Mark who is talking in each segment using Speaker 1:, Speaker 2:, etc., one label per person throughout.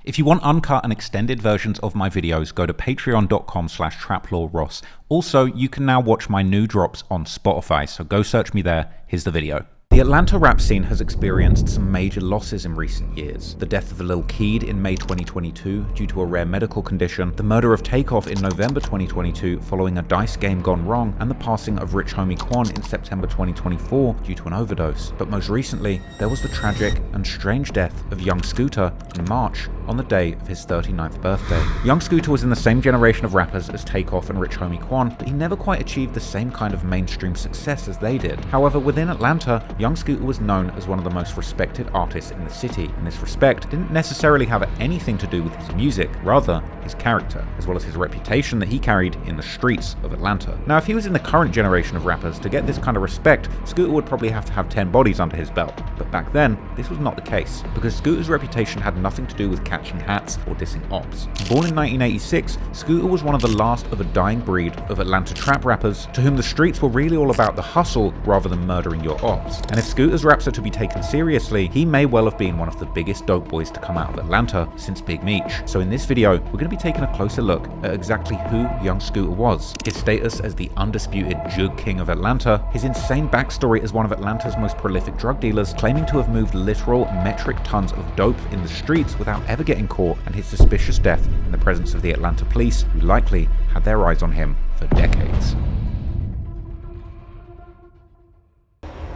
Speaker 1: If you want uncut and extended versions of my videos, go to patreon.com/traplawross. Also, you can now watch my new drops on Spotify, so go search me there. Here's the video. The Atlanta rap scene has experienced some major losses in recent years. The death of Lil Keed in May 2022 due to a rare medical condition, the murder of Takeoff in November 2022 following a dice game gone wrong, and the passing of Rich Homie Quan in September 2024 due to an overdose. But most recently, there was the tragic and strange death of Young Scooter in March on the day of his 39th birthday. Young Scooter was in the same generation of rappers as Takeoff and Rich Homie Quan, but he never quite achieved the same kind of mainstream success as they did. However, within Atlanta, Young Scooter was known as one of the most respected artists in the city, and this respect didn't necessarily have anything to do with his music, rather his character, as well as his reputation that he carried in the streets of Atlanta. Now, if he was in the current generation of rappers, to get this kind of respect, Scooter would probably have to have 10 bodies under his belt. But back then, this was not the case, because Scooter's reputation had nothing to do with catching hats or dissing ops. Born in 1986, Scooter was one of the last of a dying breed of Atlanta trap rappers to whom the streets were really all about the hustle rather than murdering your ops. And if Scooter's raps are to be taken seriously, he may well have been one of the biggest dope boys to come out of Atlanta since Big Meech. So in this video, we're going to be taking a closer look at exactly who Young Scooter was, his status as the undisputed Jugg king of Atlanta, his insane backstory as one of Atlanta's most prolific drug dealers, claiming to have moved literal metric tons of dope in the streets without ever getting caught, and his suspicious death in the presence of the Atlanta police, who likely had their eyes on him for decades.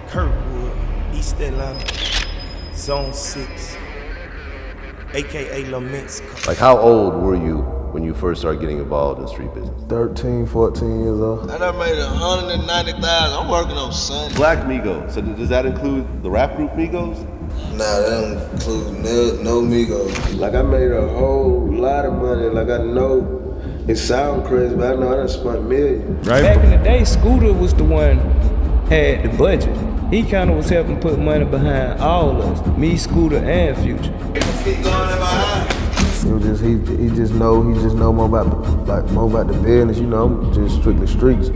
Speaker 2: Kirkwood, East Atlanta, Zone 6, aka Laments.
Speaker 3: Like, how old were you when you first started getting involved in street business?
Speaker 4: 13, 14 years old.
Speaker 5: I done made 190,000. I'm working on Sunday.
Speaker 3: Black Migos. So does that include the rap group Migos?
Speaker 5: Nah, that don't include no Migos.
Speaker 4: Like, I made a whole lot of money. Like, I know it sound crazy, but I know I done spent millions.
Speaker 6: Right. Back in the day, Scooter was the one had the budget. He kind of was helping put money behind all of us, me, Scooter, and Future.
Speaker 4: He just know more about the business. You know, I'm just strictly streets,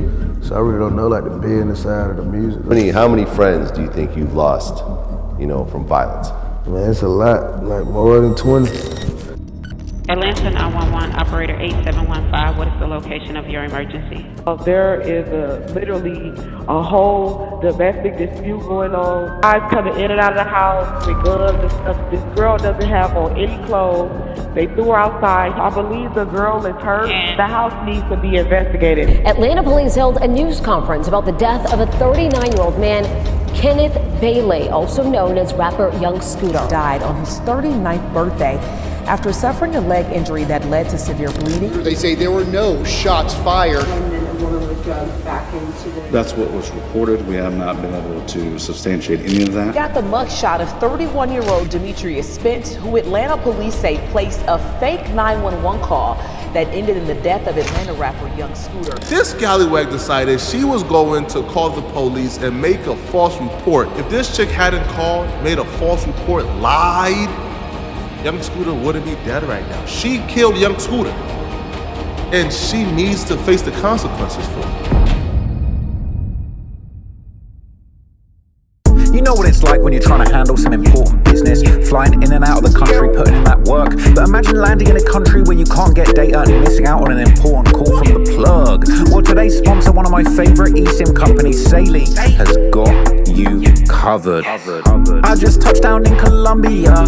Speaker 4: so I really don't know like the business side of the music.
Speaker 3: How many friends do you think you've lost, from violence?
Speaker 4: Man, it's a lot, like more than 20.
Speaker 7: Atlanta 911, operator 8715, what is the location of your emergency?
Speaker 8: There is literally a whole domestic dispute going on. Guys coming in and out of the house with guns and stuff. This girl doesn't have on any clothes. They threw her outside. I believe the girl is hurt. The house needs to be investigated.
Speaker 9: Atlanta police held a news conference about the death of a 39-year-old man, Kenneth Bailey, also known as rapper Young Scooter.
Speaker 10: Died on his 39th birthday after suffering a leg injury that led to severe bleeding.
Speaker 11: They say there were no shots fired.
Speaker 8: And then a woman was drugged back into the...
Speaker 12: That's what was reported. We have not been able to substantiate any of that.
Speaker 10: Got the mugshot of 31-year-old Demetrius Spence, who Atlanta police say placed a fake 911 call that ended in the death of Atlanta rapper Young Scooter.
Speaker 13: This scallywag decided she was going to call the police and make a false report. If this chick hadn't called, made a false report, lied, Young Scooter wouldn't be dead right now. She killed Young Scooter, and she needs to face the consequences for it.
Speaker 1: You know what it's like when you're trying to handle some important business, flying in and out of the country, putting in that work. But imagine landing in a country where you can't get data and missing out on an important call from the plug. Well, today's sponsor, one of my favorite eSIM companies, Saley, has got you covered. I just touched down in Colombia,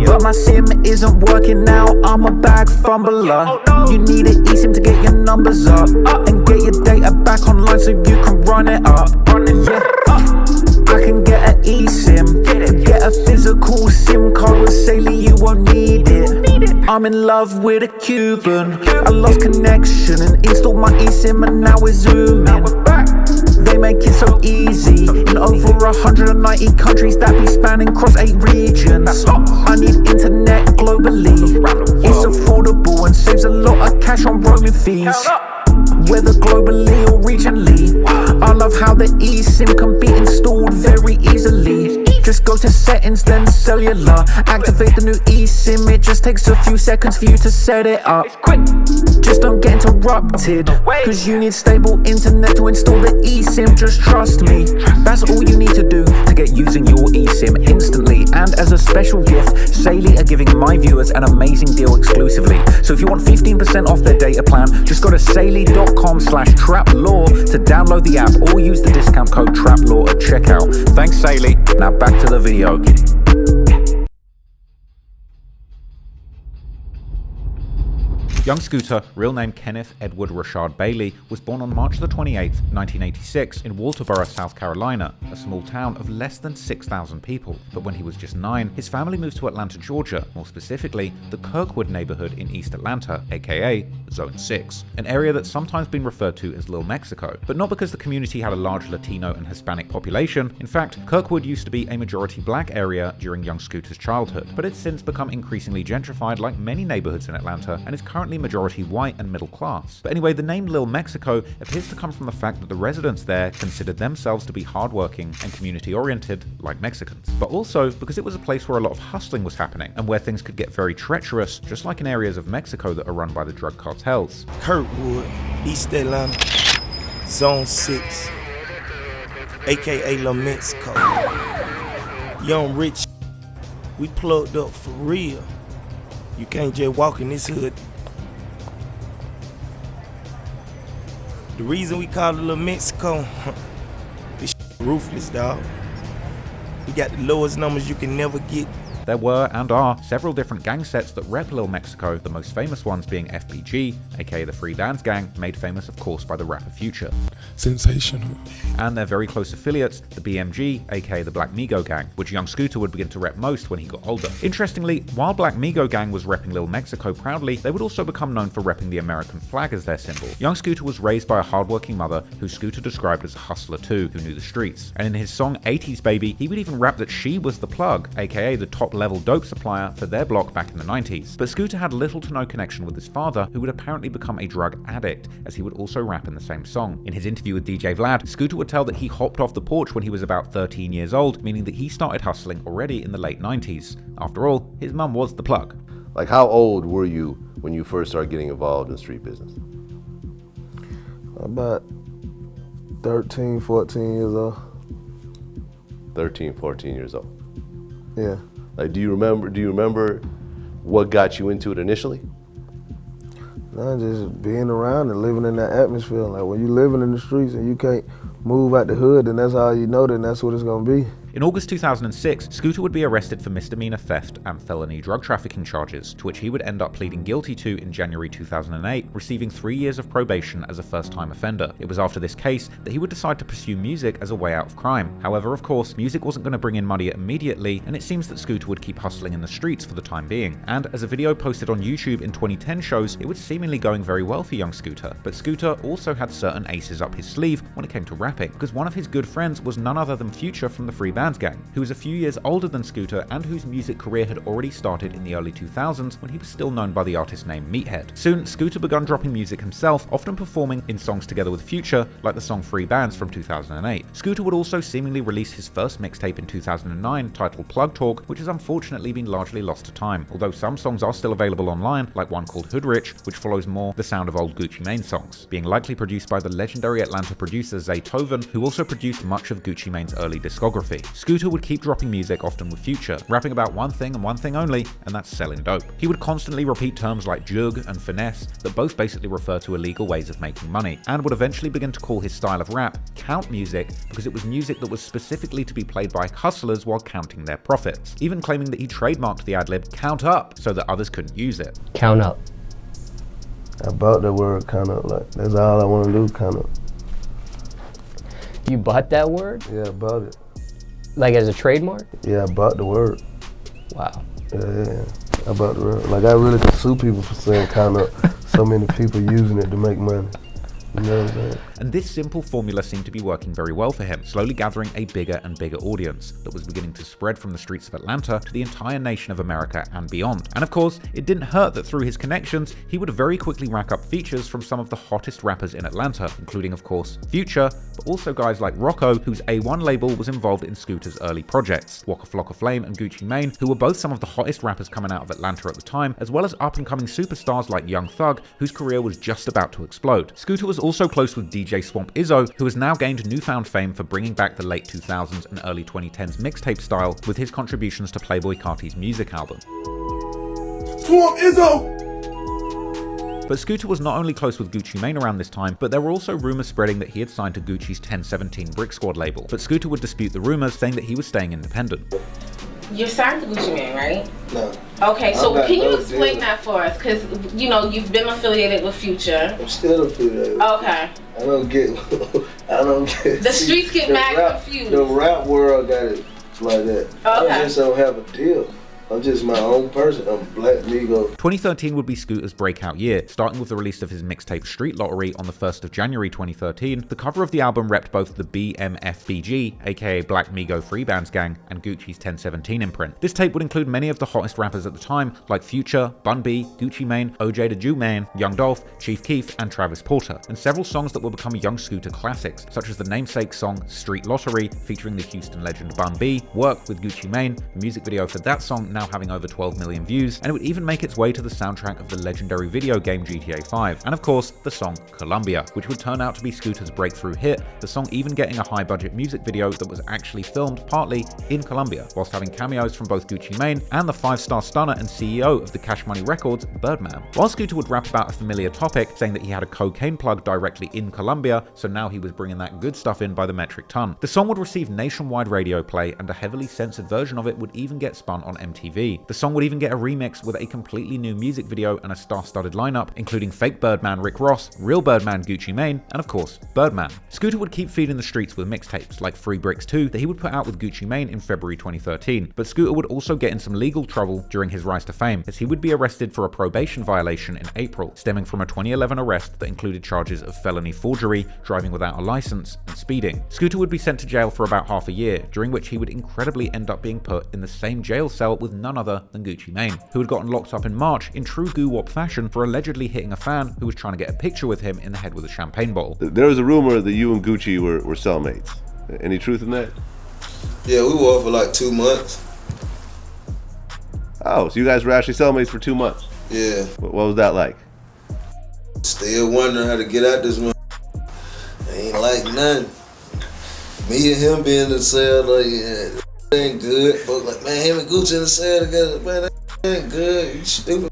Speaker 1: but my SIM isn't working now. I'm a bag fumbler. You need an eSIM to get your numbers up and get your data back online so you can run it up. I can get an eSIM, forget a physical SIM card with Saley, you won't need it. I'm in love with a Cuban, I lost connection and installed my eSIM and now we're zooming. They make it so easy, in over 190 countries that be spanning across 8 regions. I need internet globally, it's affordable and saves a lot of cash on roaming fees. Whether globally or regionally, I love how the eSIM can be installed very easily. Just go to settings, then cellular, activate the new eSIM. It just takes a few seconds for you to set it up. Just don't get interrupted, cause you need stable internet to install the eSIM. Just trust me, that's all you need to do. to get using your eSIM instantly. And as a special gift, Saley are giving my viewers an amazing deal exclusively. So if you want 15% off their data plan, just go to saley.com/traplaw to download the app or use the discount code TRAPLAW at checkout. Thanks, Saley. Now back to the video. Young Scooter, real name Kenneth Edward Rashard Bailey, was born on March the 28th, 1986 in Walterboro, South Carolina, a small town of less than 6,000 people. But when he was just 9, his family moved to Atlanta, Georgia, more specifically, the Kirkwood neighborhood in East Atlanta, aka Zone 6, an area that's sometimes been referred to as Little Mexico, but not because the community had a large Latino and Hispanic population. In fact, Kirkwood used to be a majority black area during young Scooter's childhood, but it's since become increasingly gentrified like many neighborhoods in Atlanta and is currently majority white and middle class. But anyway, the name Little Mexico appears to come from the fact that the residents there considered themselves to be hardworking and community-oriented like Mexicans, but also because it was a place where a lot of hustling was happening and where things could get very treacherous, just like in areas of Mexico that are run by the drug cartels.
Speaker 2: Kirkwood, East Atlanta, Zone 6, aka La Mexico. Young rich, we plugged up for real. You can't just walk in this hood. The reason we call it Little Mexico, this ruthless, dog. We got the lowest numbers you can never get.
Speaker 1: There were, and are, several different gang sets that rep Little Mexico, the most famous ones being FBG, aka the Free Bands Gang, made famous of course by the rapper Future.
Speaker 14: Sensational.
Speaker 1: And their very close affiliates, the BMG, aka the Black Migo Gang, which young Scooter would begin to rep most when he got older. Interestingly, while Black Migo Gang was repping Little Mexico proudly, they would also become known for repping the American flag as their symbol. Young Scooter was raised by a hardworking mother who Scooter described as a hustler too, who knew the streets. And in his song 80s Baby, he would even rap that she was the plug, aka the top level dope supplier for their block back in the 90s. But Scooter had little to no connection with his father, who would apparently become a drug addict, as he would also rap in the same song. In his interview with DJ Vlad, Scooter would tell that he hopped off the porch when he was about 13 years old, meaning that he started hustling already in the late 90s. After all, his mum was the plug.
Speaker 3: Like, how old were you when you first started getting involved in street business?
Speaker 4: About 13, 14 years old.
Speaker 3: 13, 14 years old.
Speaker 4: Yeah.
Speaker 3: Like, do you remember what got you into it initially?
Speaker 4: No, just being around and living in that atmosphere. Like, when you're living in the streets and you can't move out the hood, then that's all you know, then that's what it's gonna be.
Speaker 1: In August 2006, Scooter would be arrested for misdemeanor theft and felony drug trafficking charges, to which he would end up pleading guilty to in January 2008, receiving 3 years of probation as a first-time offender. It was after this case that he would decide to pursue music as a way out of crime. However, of course, music wasn't going to bring in money immediately, and it seems that Scooter would keep hustling in the streets for the time being. And as a video posted on YouTube in 2010 shows, it was seemingly going very well for young Scooter. But Scooter also had certain aces up his sleeve when it came to rapping, because one of his good friends was none other than Future from the Free Bands Gang, who was a few years older than Scooter and whose music career had already started in the early 2000s when he was still known by the artist name Meathead. Soon, Scooter began dropping music himself, often performing in songs together with Future, like the song Free Bands from 2008. Scooter would also seemingly release his first mixtape in 2009 titled Plug Talk, which has unfortunately been largely lost to time, although some songs are still available online, like one called Hood Rich, which follows more the sound of old Gucci Mane songs, being likely produced by the legendary Atlanta producer Zaytoven, who also produced much of Gucci Mane's early discography. Scooter would keep dropping music, often with Future, rapping about one thing and one thing only, and that's selling dope. He would constantly repeat terms like jug and finesse that both basically refer to illegal ways of making money, and would eventually begin to call his style of rap count music because it was music that was specifically to be played by hustlers while counting their profits, even claiming that he trademarked the ad-lib count up so that others couldn't use it.
Speaker 15: Count up.
Speaker 4: I bought the word count up, like, that's all I want to do, count up.
Speaker 15: You bought that word?
Speaker 4: Yeah, I bought it.
Speaker 15: Like as a trademark?
Speaker 4: Yeah, I bought the word.
Speaker 15: Wow.
Speaker 4: Yeah. I bought the word. Like, I really could sue people for saying count up. So many people using it to make money. You know what I'm saying?
Speaker 1: And this simple formula seemed to be working very well for him, slowly gathering a bigger and bigger audience that was beginning to spread from the streets of Atlanta to the entire nation of America and beyond. And of course, it didn't hurt that through his connections, he would very quickly rack up features from some of the hottest rappers in Atlanta, including of course Future, but also guys like Rocco, whose A1 label was involved in Scooter's early projects, Waka Flocka Flame and Gucci Mane, who were both some of the hottest rappers coming out of Atlanta at the time, as well as up-and-coming superstars like Young Thug, whose career was just about to explode. Scooter was also close with DJ Swamp Izzo, who has now gained newfound fame for bringing back the late 2000s and early 2010s mixtape style with his contributions to Playboi Carti's music album.
Speaker 2: Swamp Izzo!
Speaker 1: But Scooter was not only close with Gucci Mane around this time, but there were also rumors spreading that he had signed to Gucci's 1017 Brick Squad label. But Scooter would dispute the rumors, saying that he was staying independent.
Speaker 14: You're signed to Gucci Mane, right?
Speaker 4: No.
Speaker 14: Okay, so can you explain that for us? Because, you know, you've been affiliated with Future.
Speaker 4: I'm still affiliated.
Speaker 14: Okay.
Speaker 4: I don't get.
Speaker 14: The streets get mad confused.
Speaker 4: The rap world got it like that.
Speaker 14: Okay.
Speaker 4: I just don't have a deal. I'm just my own person. I'm Black Migo.
Speaker 1: 2013 would be Scooter's breakout year, starting with the release of his mixtape Street Lottery on the 1st of January 2013. The cover of the album repped both the BMFBG, aka Black Migo Free Bands Gang, and Gucci's 1017 imprint. This tape would include many of the hottest rappers at the time, like Future, Bun B, Gucci Mane, OJ the Jew Man, Young Dolph, Chief Keef, and Travis Porter, and several songs that would become Young Scooter classics, such as the namesake song Street Lottery, featuring the Houston legend Bun B, Work with Gucci Mane, the music video for that song now having over 12 million views, and it would even make its way to the soundtrack of the legendary video game GTA 5, and of course, the song Columbia, which would turn out to be Scooter's breakthrough hit, the song even getting a high-budget music video that was actually filmed partly in Colombia, whilst having cameos from both Gucci Mane and the 5-star stunner and CEO of the Cash Money Records, Birdman. While Scooter would rap about a familiar topic, saying that he had a cocaine plug directly in Colombia, so now he was bringing that good stuff in by the metric ton. The song would receive nationwide radio play, and a heavily censored version of it would even get spun on MTV. The song would even get a remix with a completely new music video and a star-studded lineup, including fake Birdman Rick Ross, real Birdman Gucci Mane, and of course, Birdman. Scooter would keep feeding the streets with mixtapes like Free Bricks 2 that he would put out with Gucci Mane in February 2013, but Scooter would also get in some legal trouble during his rise to fame, as he would be arrested for a probation violation in April, stemming from a 2011 arrest that included charges of felony forgery, driving without a license, and speeding. Scooter would be sent to jail for about half a year, during which he would incredibly end up being put in the same jail cell with none other than Gucci Mane, who had gotten locked up in March in true goo-wop fashion for allegedly hitting a fan who was trying to get a picture with him in the head with a champagne bottle.
Speaker 3: There was a rumor that you and Gucci were cellmates. Any truth in that?
Speaker 5: Yeah, we were for like 2 months.
Speaker 3: Oh, so you guys were actually cellmates for 2 months?
Speaker 5: Yeah.
Speaker 3: What was that like?
Speaker 5: Still wondering how to get out this one. Ain't like nothing. Me and him being in the cell, like, yeah, ain't good. Folks like, man, him and Gucci in the cell together, man, that ain't good. You stupid.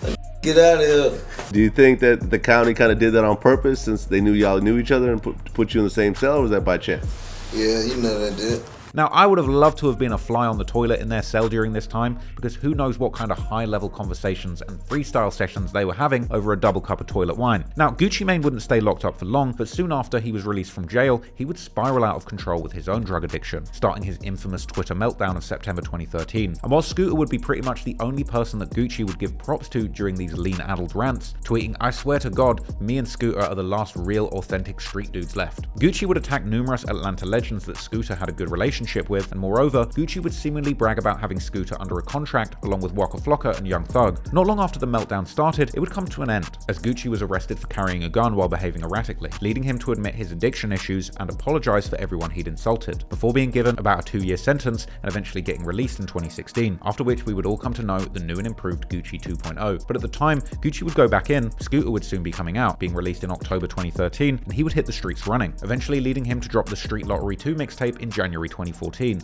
Speaker 5: Like, get out of here.
Speaker 3: Do you think that the county kind of did that on purpose, since they knew y'all knew each other and put you in the same cell, or was that by chance?
Speaker 5: Yeah, you know they did.
Speaker 1: Now, I would have loved to have been a fly on the toilet in their cell during this time, because who knows what kind of high-level conversations and freestyle sessions they were having over a double cup of toilet wine. Now, Gucci Mane wouldn't stay locked up for long, but soon after he was released from jail, he would spiral out of control with his own drug addiction, starting his infamous Twitter meltdown of September 2013. And while Scooter would be pretty much the only person that Gucci would give props to during these lean-addled rants, tweeting, "I swear to God, me and Scooter are the last real authentic street dudes left." Gucci would attack numerous Atlanta legends that Scooter had a good relationship with, and moreover, Gucci would seemingly brag about having Scooter under a contract along with Waka Flocka and Young Thug. Not long after the meltdown started, it would come to an end, as Gucci was arrested for carrying a gun while behaving erratically, leading him to admit his addiction issues and apologize for everyone he'd insulted, before being given about a 2-year sentence and eventually getting released in 2016, after which we would all come to know the new and improved Gucci 2.0. But at the time, Gucci would go back in, Scooter would soon be coming out, being released in October 2013, and he would hit the streets running, eventually leading him to drop the Street Lottery 2 mixtape in January 2014,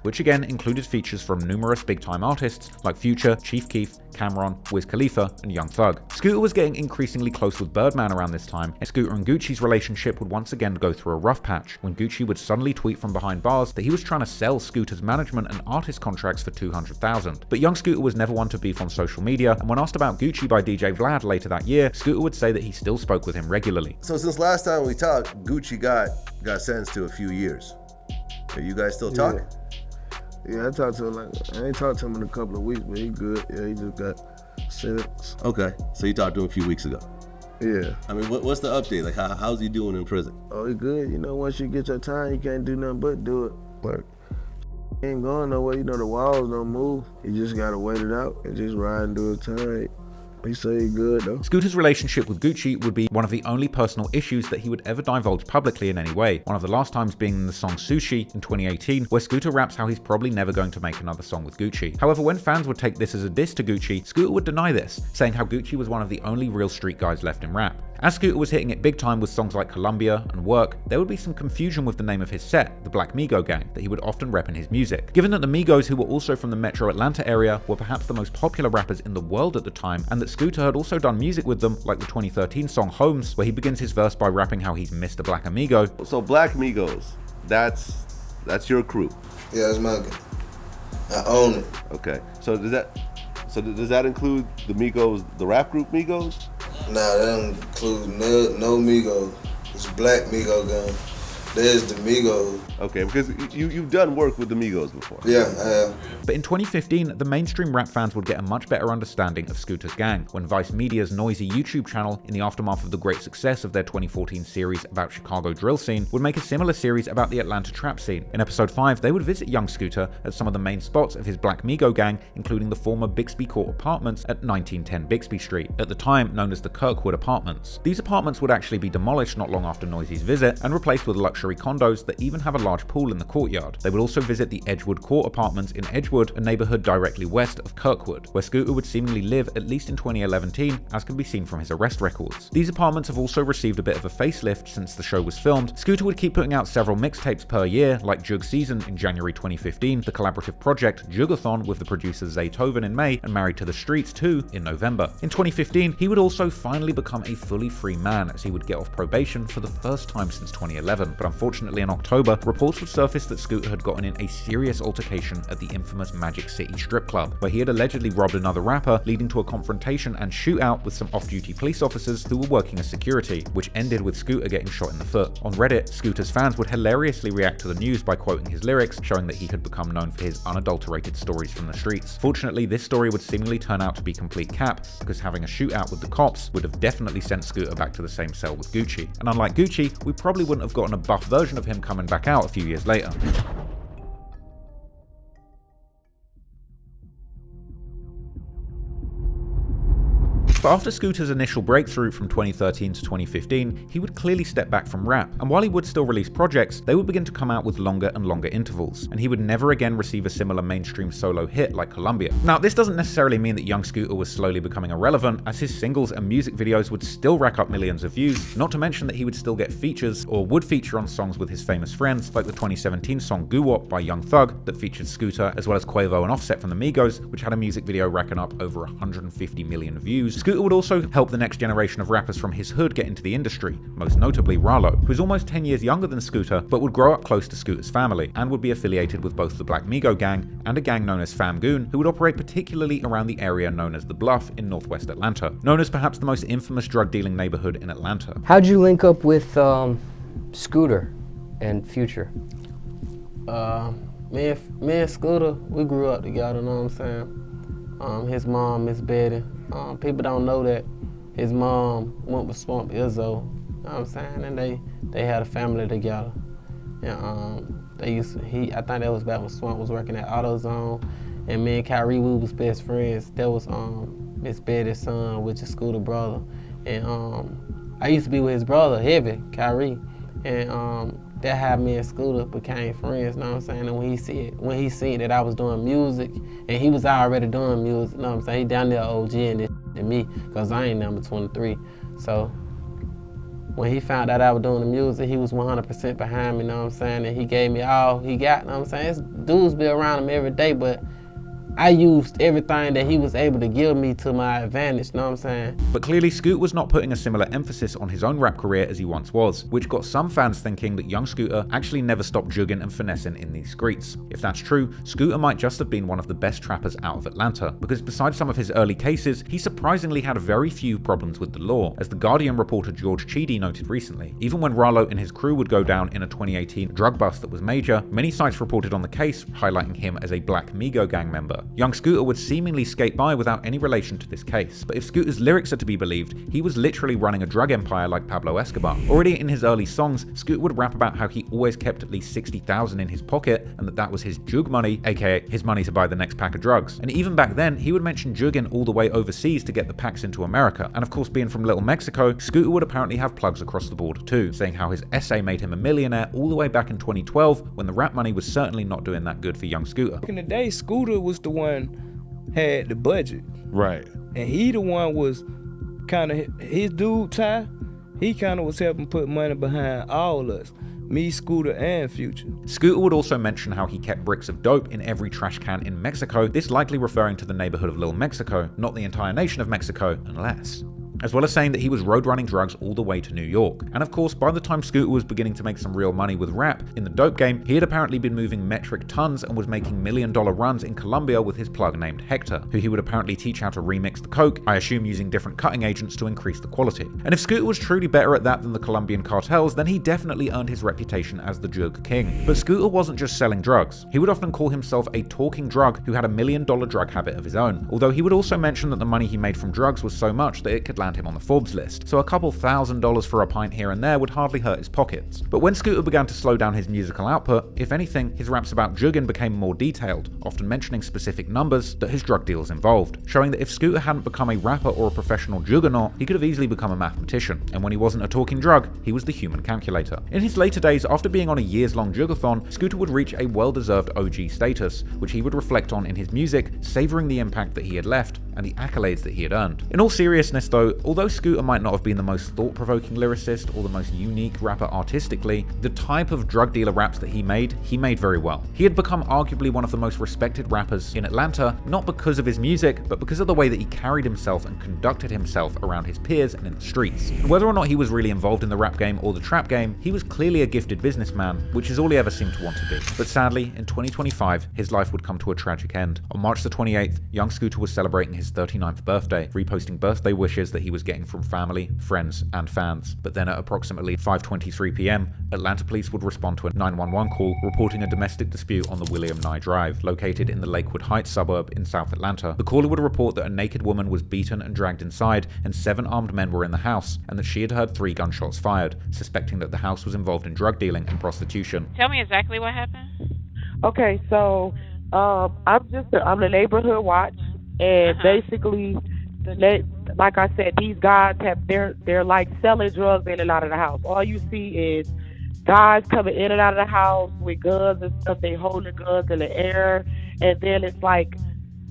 Speaker 1: which again included features from numerous big-time artists like Future, Chief Keef, Cameron, Wiz Khalifa, and Young Thug. Scooter was getting increasingly close with Birdman around this time, and Scooter and Gucci's relationship would once again go through a rough patch, when Gucci would suddenly tweet from behind bars that he was trying to sell Scooter's management and artist contracts for $200,000. But young Scooter was never one to beef on social media, and when asked about Gucci by DJ Vlad later that year, Scooter would say that he still spoke with him regularly.
Speaker 3: So since last time we talked, Gucci got sentenced to a few years. Are you guys still talking?
Speaker 4: Yeah, I talked to him I ain't talked to him in a couple of weeks, but he good. Yeah, he just got sentenced.
Speaker 3: Okay, so you talked to him a few weeks ago.
Speaker 4: Yeah.
Speaker 3: I mean, what's the update? Like, how's he doing in prison?
Speaker 4: Oh, he good. You know, once you get your time, you can't do nothing but do it. Like, he ain't going nowhere. You know, the walls don't move. You just gotta wait it out and just ride and do his time. He say he good though.
Speaker 1: Scooter's relationship with Gucci would be one of the only personal issues that he would ever divulge publicly in any way. One of the last times being in the song Sushi in 2018, where Scooter raps how he's probably never going to make another song with Gucci. However, when fans would take this as a diss to Gucci, Scooter would deny this, saying how Gucci was one of the only real street guys left in rap. As Scooter was hitting it big time with songs like Columbia and Work, there would be some confusion with the name of his set, the Black Migo Gang, that he would often rep in his music. Given that the Migos, who were also from the metro Atlanta area, were perhaps the most popular rappers in the world at the time, and that Scooter had also done music with them, like the 2013 song Homes, where he begins his verse by rapping how he's Mr. Black Amigo.
Speaker 3: So Black Migos, that's your crew.
Speaker 5: Yeah, that's my gang. I own it.
Speaker 3: Okay. So does that include the Migos, the rap group Migos?
Speaker 5: Nah, that don't include no Migos. It's Black Migo Gang. There's the Migos.
Speaker 3: Okay, because you've done work with the Migos before.
Speaker 5: Yeah, I have.
Speaker 1: But in 2015, the mainstream rap fans would get a much better understanding of Scooter's gang when Vice Media's noisy YouTube channel, in the aftermath of the great success of their 2014 series about Chicago drill scene, would make a similar series about the Atlanta trap scene. In episode 5, they would visit young Scooter at some of the main spots of his Black Migo gang, including the former Bixby Court Apartments at 1910 Bixby Street, at the time known as the Kirkwood Apartments. These apartments would actually be demolished not long after Noisy's visit and replaced with luxury condos that even have a large pool in the courtyard. They would also visit the Edgewood Court Apartments in Edgewood, a neighborhood directly west of Kirkwood, where Scooter would seemingly live at least in 2011, as can be seen from his arrest records. These apartments have also received a bit of a facelift since the show was filmed. Scooter would keep putting out several mixtapes per year, like Jugg Season in January 2015, the collaborative project Juggathon with the producer Zaytoven in May, and Married to the Streets 2 in November. In 2015, he would also finally become a fully free man, as he would get off probation for the first time since 2011, but unfortunately in October, reports would surface that Scooter had gotten in a serious altercation at the infamous Magic City strip club, where he had allegedly robbed another rapper, leading to a confrontation and shootout with some off-duty police officers who were working as security, which ended with Scooter getting shot in the foot. On Reddit, Scooter's fans would hilariously react to the news by quoting his lyrics, showing that he had become known for his unadulterated stories from the streets. Fortunately, this story would seemingly turn out to be complete cap, because having a shootout with the cops would have definitely sent Scooter back to the same cell with Gucci. And unlike Gucci, we probably wouldn't have gotten a buff version of him coming back out a few years later. But after Scooter's initial breakthrough from 2013 to 2015, he would clearly step back from rap, and while he would still release projects, they would begin to come out with longer and longer intervals, and he would never again receive a similar mainstream solo hit like Columbia. Now, this doesn't necessarily mean that young Scooter was slowly becoming irrelevant, as his singles and music videos would still rack up millions of views, not to mention that he would still get features, or would feature on songs with his famous friends, like the 2017 song Goo Wop by Young Thug that featured Scooter, as well as Quavo and Offset from the Migos, which had a music video racking up over 150 million views. Scooter would also help the next generation of rappers from his hood get into the industry, most notably Rallo, who is almost 10 years younger than Scooter, but would grow up close to Scooter's family, and would be affiliated with both the Black Migo Gang and a gang known as Fam Goon, who would operate particularly around the area known as The Bluff in northwest Atlanta, known as perhaps the most infamous drug dealing neighborhood in Atlanta.
Speaker 15: How'd you link up with Scooter and Future?
Speaker 16: Me and Scooter, we grew up together, know what I'm saying? His mom, Miss Betty. People don't know that his mom went with Swamp Izzo, know what I'm saying? And they had a family together. And I think that was back when Swamp was working at AutoZone. And me and Kyrie, we was best friends. That was Miss Betty's son, which is Scooter's brother. And I used to be with his brother, Heavy, Kyrie. And that how me and Scooter became friends, know what I'm saying? And when he seen that I was doing music, and he was already doing music, know what I'm saying? He down there OG and me, cause I ain't number 23. So when he found out I was doing the music, he was 100% behind me, know what I'm saying? And he gave me all he got, know what I'm saying? His dudes be around him every day, but I used everything that he was able to give me to my advantage, know what I'm saying?
Speaker 1: But clearly Scoot was not putting a similar emphasis on his own rap career as he once was, which got some fans thinking that young Scooter actually never stopped jugging and finessing in these streets. If that's true, Scooter might just have been one of the best trappers out of Atlanta, because besides some of his early cases, he surprisingly had very few problems with the law, as the Guardian reporter George Cheedy noted recently. Even when Rallo and his crew would go down in a 2018 drug bust that was major, many sites reported on the case, highlighting him as a Black Migo Gang member. Young Scooter would seemingly skate by without any relation to this case, but if Scooter's lyrics are to be believed, he was literally running a drug empire like Pablo Escobar. Already in his early songs, Scooter would rap about how he always kept at least $60,000 in his pocket, and that was his jug money, aka his money to buy the next pack of drugs. And even back then, he would mention jugging all the way overseas to get the packs into America. And of course, being from Little Mexico, Scooter would apparently have plugs across the border too, saying how his essay made him a millionaire all the way back in 2012, when the rap money was certainly not doing that good for young Scooter.
Speaker 6: Back in the day, Scooter was the one had the budget.
Speaker 13: Right.
Speaker 6: And he the one was kind of his dude Ty. He kind of was helping put money behind all of us. Me, Scooter, and Future.
Speaker 1: Scooter would also mention how he kept bricks of dope in every trash can in Mexico, this likely referring to the neighborhood of Little Mexico, not the entire nation of Mexico, unless. As well as saying that he was road running drugs all the way to New York. And of course, by the time Scooter was beginning to make some real money with rap in the dope game, he had apparently been moving metric tons and was making $1 million runs in Colombia with his plug named Hector, who he would apparently teach how to remix the coke, I assume using different cutting agents to increase the quality. And if Scooter was truly better at that than the Colombian cartels, then he definitely earned his reputation as the Jugg King. But Scooter wasn't just selling drugs. He would often call himself a talking drug who had $1 million drug habit of his own, although he would also mention that the money he made from drugs was so much that it could land him on the Forbes list. So a couple $1,000s for a pint here and there would hardly hurt his pockets. But when Scooter began to slow down his musical output, if anything, his raps about jugging became more detailed, often mentioning specific numbers that his drug deals involved, showing that if Scooter hadn't become a rapper or a professional juggernaut, he could have easily become a mathematician. And when he wasn't a talking drug, he was the human calculator. In his later days, after being on a years-long juggathon, Scooter would reach a well-deserved OG status, which he would reflect on in his music, savoring the impact that he had left and the accolades that he had earned. In all seriousness though, although Scooter might not have been the most thought-provoking lyricist or the most unique rapper artistically, the type of drug dealer raps that he made very well. He had become arguably one of the most respected rappers in Atlanta, not because of his music, but because of the way that he carried himself and conducted himself around his peers and in the streets. And whether or not he was really involved in the rap game or the trap game, he was clearly a gifted businessman, which is all he ever seemed to want to be. But sadly, in 2025, his life would come to a tragic end. On March the 28th, young Scooter was celebrating his 39th birthday, reposting birthday wishes that he was getting from family, friends, and fans. But then at approximately 5:23 p.m., Atlanta police would respond to a 911 call reporting a domestic dispute on the William Nye Drive, located in the Lakewood Heights suburb in South Atlanta. The caller would report that a naked woman was beaten and dragged inside, and 7 armed men were in the house, and that she had heard 3 gunshots fired, suspecting that the house was involved in drug dealing and prostitution.
Speaker 7: Tell me exactly what happened.
Speaker 8: Okay, so I'm the neighborhood watch, and basically, like I said, these guys they're like selling drugs in and out of the house. All you see is guys coming in and out of the house with guns and stuff. They holding guns in the air, and then it's like,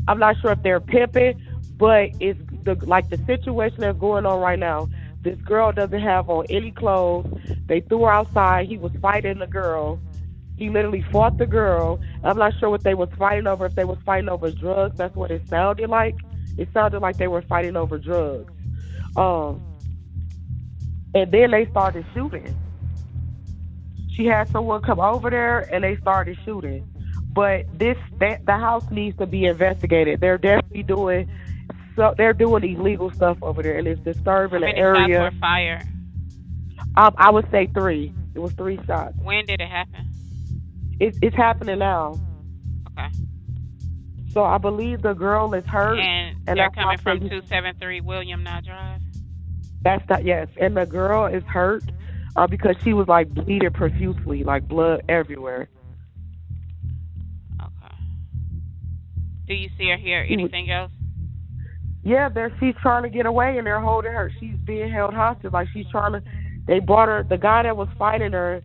Speaker 8: I'm not sure if they're pimping, but it's the situation that's going on right now. This girl doesn't have on any clothes. They threw her outside. He was fighting the girl. He literally fought the girl. I'm not sure what they was fighting over. If they was fighting over drugs, that's what it sounded like. It sounded like they were fighting over drugs. And then they started shooting. She had someone come over there, and they started shooting. But the house needs to be investigated. They're definitely doing illegal stuff over there, and it's disturbing the area.
Speaker 7: How many shots were fired?
Speaker 8: I would say 3. It was 3 shots.
Speaker 7: When did it happen?
Speaker 8: It's happening now.
Speaker 7: Okay.
Speaker 8: So I believe the girl is hurt.
Speaker 7: And they're coming from 273 William Nye Drive?
Speaker 8: Yes. And the girl is hurt because she was like bleeding profusely, like blood everywhere.
Speaker 7: Okay. Do you see or hear anything else?
Speaker 8: Yeah, she's trying to get away, and they're holding her. She's being held hostage. Like she's trying to. They brought her. The guy that was fighting her,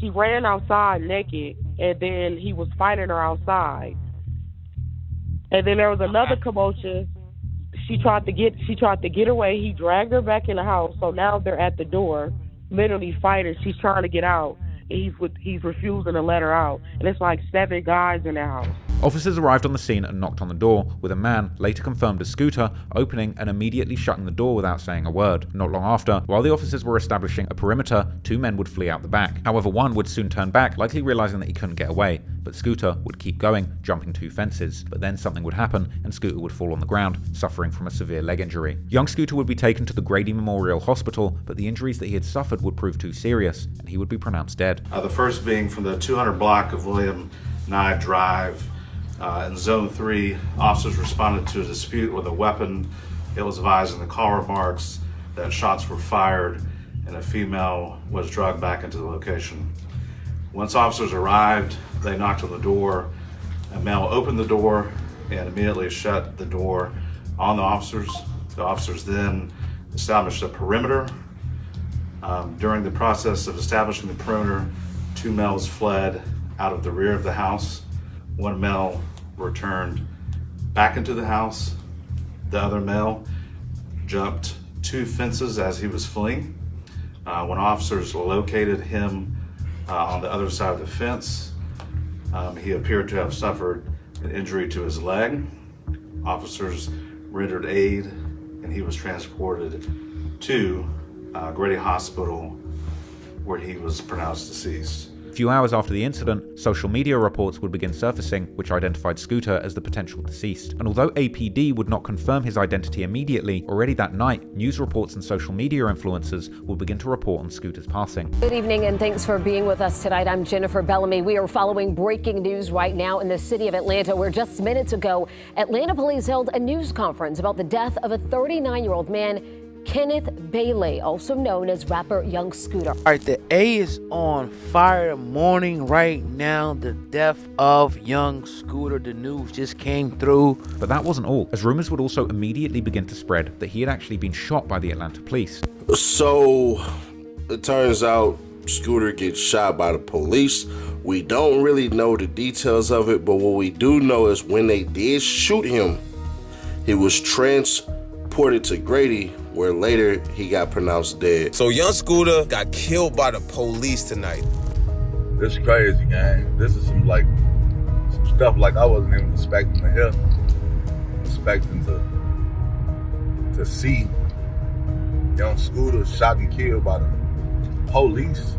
Speaker 8: she ran outside naked, and then he was fighting her outside. And then there was another commotion. She tried to get away. He dragged her back in the house. So now they're at the door, literally fighting. She's trying to get out. He's refusing to let her out. And it's like 7 guys in the house.
Speaker 1: Officers arrived on the scene and knocked on the door, with a man, later confirmed as Scooter, opening and immediately shutting the door without saying a word. Not long after, while the officers were establishing a perimeter, 2 men would flee out the back. However, one would soon turn back, likely realizing that he couldn't get away. But Scooter would keep going, jumping 2 fences. But then something would happen, and Scooter would fall on the ground, suffering from a severe leg injury. Young Scooter would be taken to the Grady Memorial Hospital, but the injuries that he had suffered would prove too serious, and he would be pronounced dead.
Speaker 12: The first being from the 200 block of William Nye Drive. In Zone 3, officers responded to a dispute with a weapon. It was advised in the call remarks that shots were fired and a female was dragged back into the location. Once officers arrived, they knocked on the door. A male opened the door and immediately shut the door on the officers. The officers then established a perimeter. During the process of establishing the perimeter, 2 males fled out of the rear of the house. 1 male returned back into the house. The other male jumped 2 fences as he was fleeing. When officers located him on the other side of the fence, he appeared to have suffered an injury to his leg. Officers rendered aid, and he was transported to Grady Hospital, where he was pronounced deceased.
Speaker 1: A few hours after the incident, social media reports would begin surfacing which identified Scooter as the potential deceased. And although APD would not confirm his identity immediately, already that night, news reports and social media influencers will begin to report on Scooter's passing.
Speaker 9: Good evening and thanks for being with us tonight. I'm Jennifer Bellamy. We are following breaking news right now in the city of Atlanta, where just minutes ago, Atlanta police held a news conference about the death of a 39-year-old man, Kenneth Bailey, also known as rapper Young Scooter.
Speaker 17: All right, the A is on fire morning right now. The death of Young Scooter. The news just came through.
Speaker 1: But that wasn't all, as rumors would also immediately begin to spread that he had actually been shot by the Atlanta police.
Speaker 18: So it turns out Scooter gets shot by the police. We don't really know the details of it, but what we do know is when they did shoot him, he was transported to Grady, where later he got pronounced dead.
Speaker 19: So Young Scooter got killed by the police tonight.
Speaker 20: This is crazy, gang. This is some stuff like I wasn't even expecting to hear. Expecting to see Young Scooter shot and killed by the police.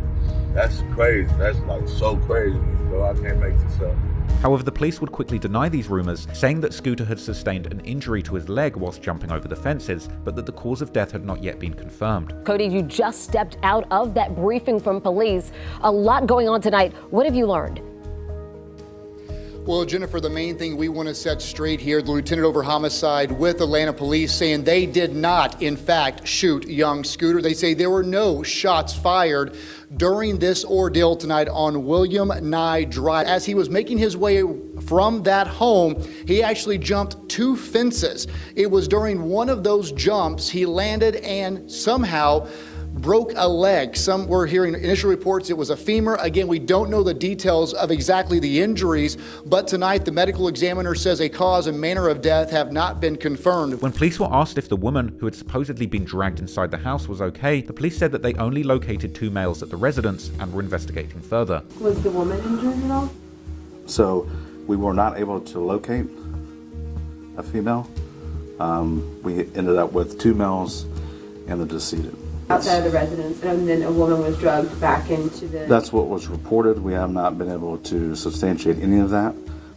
Speaker 20: That's crazy. That's like so crazy, bro. I can't make this up.
Speaker 1: However, the police would quickly deny these rumors, saying that Scooter had sustained an injury to his leg whilst jumping over the fences, but that the cause of death had not yet been confirmed.
Speaker 9: Cody, you just stepped out of that briefing from police. A lot going on tonight. What have you learned?
Speaker 11: Well, Jennifer, the main thing we want to set straight here, the lieutenant over homicide with Atlanta police saying they did not, in fact, shoot Young Scooter. They say there were no shots fired during this ordeal tonight on William Nye Drive. As he was making his way from that home, he actually jumped 2 fences. It was during one of those jumps he landed and somehow broke a leg. Some were hearing initial reports it was a femur. Again, we don't know the details of exactly the injuries, but tonight the medical examiner says a cause and manner of death have not been confirmed.
Speaker 1: When police were asked if the woman who had supposedly been dragged inside the house was okay, the police said that they only located 2 males at the residence and were investigating further.
Speaker 8: Was the woman injured at all?
Speaker 12: So we were not able to locate a female. We ended up with 2 males and the decedent.
Speaker 8: Outside of the residence, and then a woman was drugged back into the...
Speaker 12: That's what was reported. We have not been able to substantiate any of that,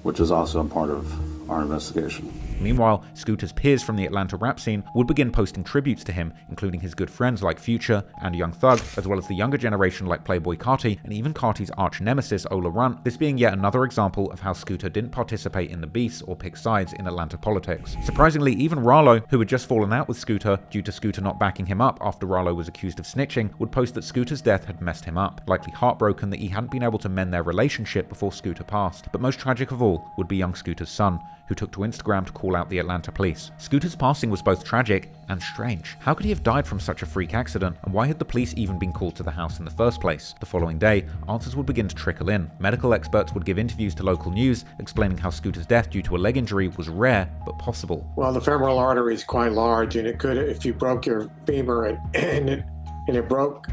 Speaker 12: which is also a part of our investigation.
Speaker 1: Meanwhile, Scooter's peers from the Atlanta rap scene would begin posting tributes to him, including his good friends like Future and Young Thug, as well as the younger generation like Playboy Carti, and even Carti's arch nemesis Ola Runt, this being yet another example of how Scooter didn't participate in the beefs or pick sides in Atlanta politics. Surprisingly, even Rallo, who had just fallen out with Scooter due to Scooter not backing him up after Rallo was accused of snitching, would post that Scooter's death had messed him up, likely heartbroken that he hadn't been able to mend their relationship before Scooter passed. But most tragic of all would be young Scooter's son, who took to Instagram to call out the Atlanta police. Scooter's passing was both tragic and strange. How could he have died from such a freak accident, and why had the police even been called to the house in the first place? The following day, answers would begin to trickle in. Medical experts would give interviews to local news, explaining how Scooter's death due to a leg injury was rare, but possible.
Speaker 21: Well, the femoral artery is quite large, and it could, if you broke your femur and it broke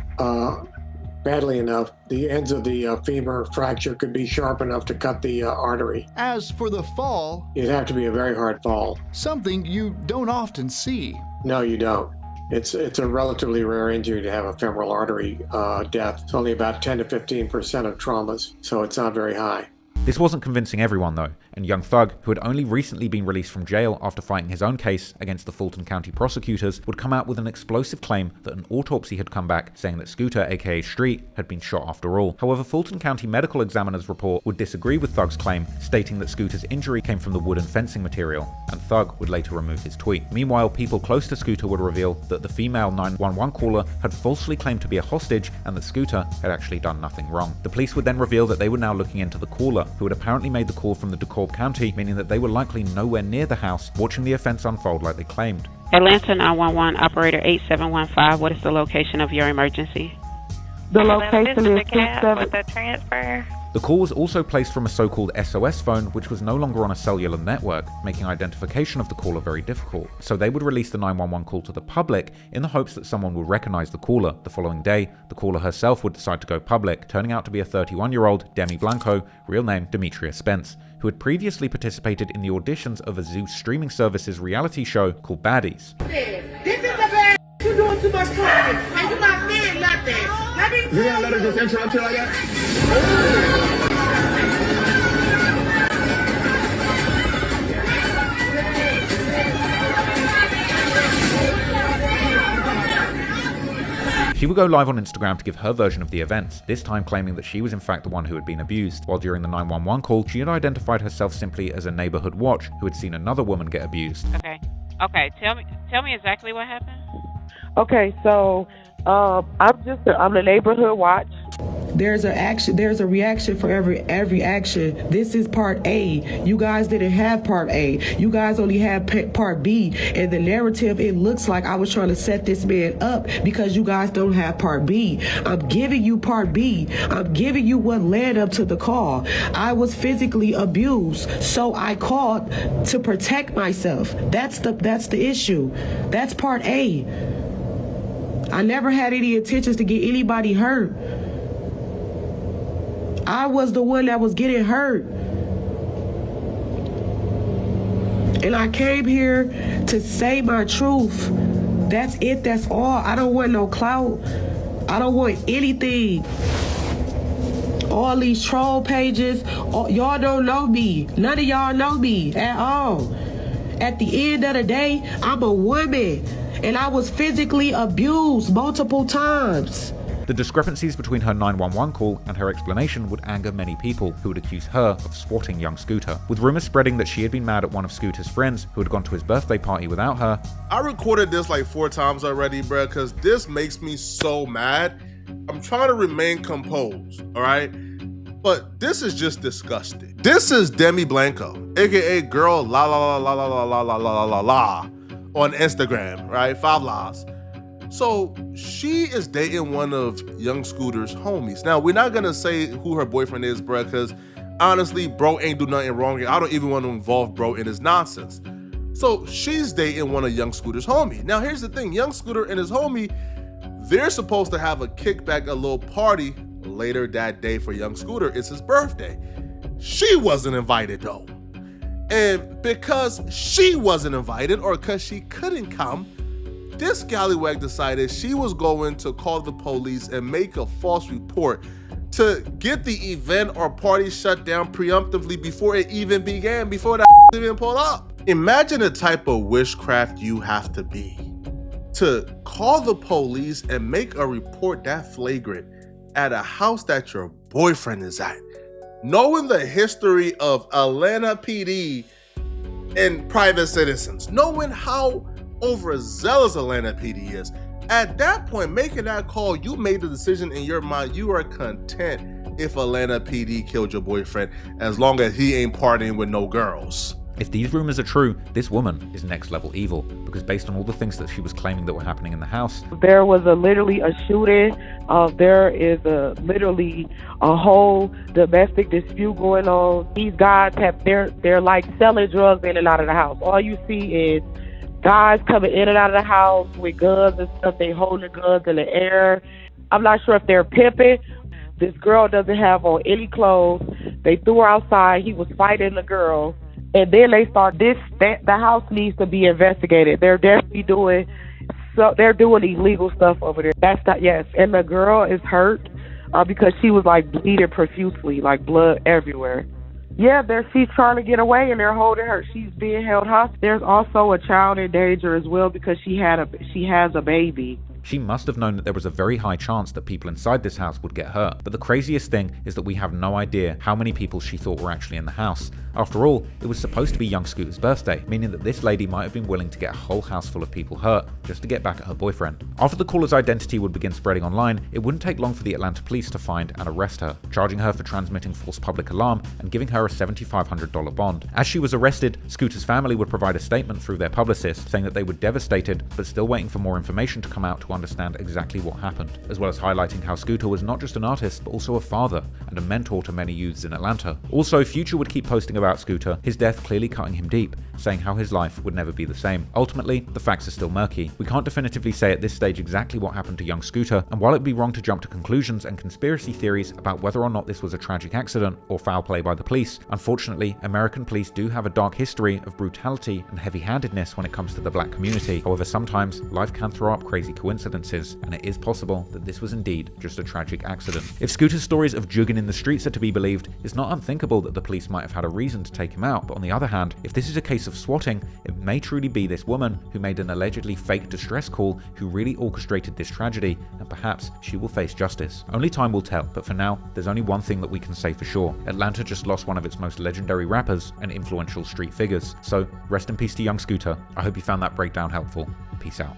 Speaker 21: badly enough, the ends of the femur fracture could be sharp enough to cut the artery.
Speaker 11: As for the fall,
Speaker 21: It'd have to be a very hard fall.
Speaker 11: something you don't often see.
Speaker 21: No, you don't. It's a relatively rare injury to have a femoral artery death. It's only about 10 to 15% of traumas, so it's not very high.
Speaker 1: This wasn't convincing everyone though, and Young Thug, who had only recently been released from jail after fighting his own case against the Fulton County prosecutors, would come out with an explosive claim that an autopsy had come back saying that Scooter, aka Street, had been shot after all. However, Fulton County medical examiner's report would disagree with Thug's claim, stating that Scooter's injury came from the wooden fencing material, and Thug would later remove his tweet. Meanwhile, people close to Scooter would reveal that the female 911 caller had falsely claimed to be a hostage and that Scooter had actually done nothing wrong. The police would then reveal that they were now looking into the caller, who had apparently made the call from the DeKalb County, meaning that they were likely nowhere near the house, watching the offense unfold like they claimed.
Speaker 7: Atlanta 911, operator 8715, what is the location of your emergency?
Speaker 8: The location is
Speaker 7: with the transfer.
Speaker 1: The call was also placed from a so-called SOS phone, which was no longer on a cellular network, making identification of the caller very difficult. So they would release the 911 call to the public in the hopes that someone would recognize the caller. The following day, the caller herself would decide to go public, turning out to be a 31-year-old Demi Blanco, real name Demetria Spence, who had previously participated in the auditions of a Zeus streaming service's reality show called Baddies.
Speaker 10: This is the bad. You're doing too much talking, and you're not saying nothing. Let me tell you. Let her just interrupt you like that?
Speaker 1: She would go live on Instagram to give her version of the events, this time claiming that she was in fact the one who had been abused, while during the 911 call, she had identified herself simply as a neighborhood watch who had seen another woman get abused.
Speaker 7: Okay, tell me exactly what happened.
Speaker 8: Okay, so I'm the neighborhood watch.
Speaker 10: There's a reaction for every action. This is part A. You guys didn't have part A. You guys only had part B. And the narrative, it looks like I was trying to set this man up because you guys don't have part B. I'm giving you part B. I'm giving you what led up to the call. I was physically abused, so I called to protect myself. That's the issue. That's part A. I never had any intentions to get anybody hurt. I was the one that was getting hurt. And I came here to say my truth. That's it, that's all. I don't want no clout. I don't want anything. All these troll pages, y'all don't know me. None of y'all know me at all. At the end of the day, I'm a woman. And I was physically abused multiple times.
Speaker 1: The discrepancies between her 911 call and her explanation would anger many people who would accuse her of swatting young Scooter, with rumors spreading that she had been mad at one of Scooter's friends who had gone to his birthday party without her.
Speaker 13: I recorded this like 4 times already, bruh, because this makes me so mad. I'm trying to remain composed, all right? But this is just disgusting. This is Demi Blanco, aka Girl La La La La La La La La La La on Instagram, right? 5 Laws. So she is dating one of young Scooter's homies. Now, we're not gonna say who her boyfriend is, bro, because honestly, bro ain't do nothing wrong here. I don't even want to involve bro in his nonsense. So she's dating one of young Scooter's homie. Now, here's the thing. Young Scooter and his homie, they're supposed to have a kickback, a little party later that day for young Scooter. It's his birthday. She wasn't invited though. And because she wasn't invited, or because she couldn't come, this scallywag decided she was going to call the police and make a false report to get the event or party shut down preemptively before it even began, before that even pulled up. Imagine the type of witchcraft you have to be to call the police and make a report that flagrant at a house that your boyfriend is at. Knowing the history of Atlanta PD and private citizens, knowing how overzealous Atlanta PD is, at that point, making that call, you made the decision in your mind, you are content if Atlanta PD killed your boyfriend, as long as he ain't partying with no girls.
Speaker 1: If these rumors are true, this woman is next level evil, because based on all the things that she was claiming that were happening in the house.
Speaker 8: There was literally a shooting. There is literally a whole domestic dispute going on. These guys they're like selling drugs in and out of the house. All you see is guys coming in and out of the house with guns and stuff. They holding guns in the air. I'm not sure if they're pimping. This girl doesn't have on any clothes. They threw her outside. He was fighting the girl. And then they start the house needs to be investigated. They're definitely doing illegal stuff over there. That's not, yes. And the girl is hurt because she was like bleeding profusely, like blood everywhere. Yeah, she's trying to get away and they're holding her. She's being held hostage. There's also a child in danger as well because she has a baby.
Speaker 1: She must have known that there was a very high chance that people inside this house would get hurt. But the craziest thing is that we have no idea how many people she thought were actually in the house. After all, it was supposed to be young Scooter's birthday, meaning that this lady might have been willing to get a whole house full of people hurt just to get back at her boyfriend. After the caller's identity would begin spreading online, it wouldn't take long for the Atlanta police to find and arrest her, charging her for transmitting false public alarm and giving her a $7,500 bond. As she was arrested, Scooter's family would provide a statement through their publicist saying that they were devastated but still waiting for more information to come out to understand exactly what happened, as well as highlighting how Scooter was not just an artist, but also a father and a mentor to many youths in Atlanta. Also, Future would keep posting about Scooter, his death clearly cutting him deep, saying how his life would never be the same. Ultimately, the facts are still murky. We can't definitively say at this stage exactly what happened to young Scooter, and while it'd be wrong to jump to conclusions and conspiracy theories about whether or not this was a tragic accident or foul play by the police, unfortunately, American police do have a dark history of brutality and heavy-handedness when it comes to the black community. However, sometimes life can throw up crazy coincidences, and it is possible that this was indeed just a tragic accident. If Scooter's stories of jugging in the streets are to be believed, it's not unthinkable that the police might have had a reason to take him out, but on the other hand, if this is a case of swatting, it may truly be this woman who made an allegedly fake distress call who really orchestrated this tragedy, and perhaps she will face justice. Only time will tell, but for now, there's only one thing that we can say for sure. Atlanta just lost one of its most legendary rappers and influential street figures. So, rest in peace to young Scooter. I hope you found that breakdown helpful. Peace out.